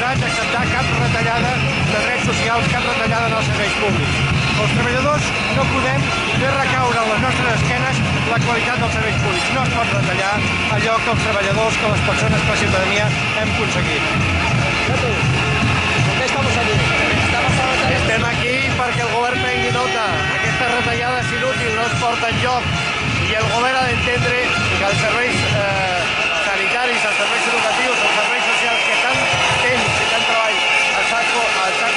podran acceptar cap retallada de drets socials, cap retallada en els serveis públics. Els treballadors no podem fer recaure a les nostres esquenes la qualitat dels serveis públics. No es pot retallar allò que els treballadors, que les persones, que la ciutadania hem aconseguit. ¿Por qué estamos aquí? Estem aquí perquè el govern prengui nota. Aquesta retallada és inútil, no es porta enlloc. I el govern ha d'entendre que els serveis sanitaris, els serveis educatius, els serveis socials que tant temps i tant treball els ha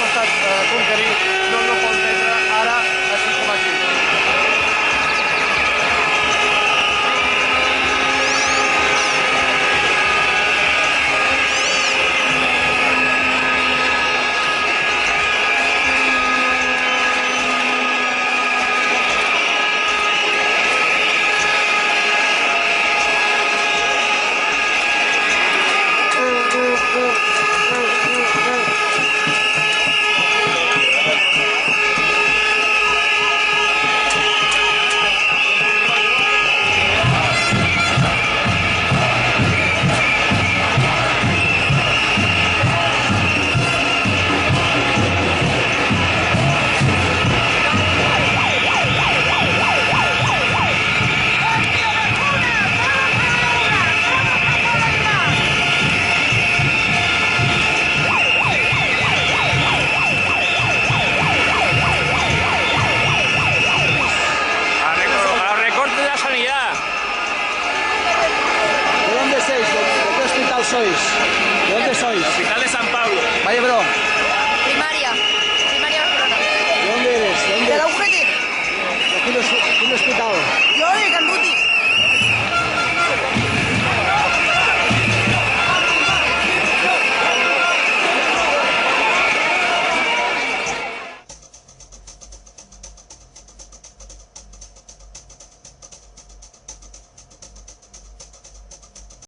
costat conquerir, no el pot prendre ara així com aquí. ¿De dónde sois? ¿De qué hospital sois?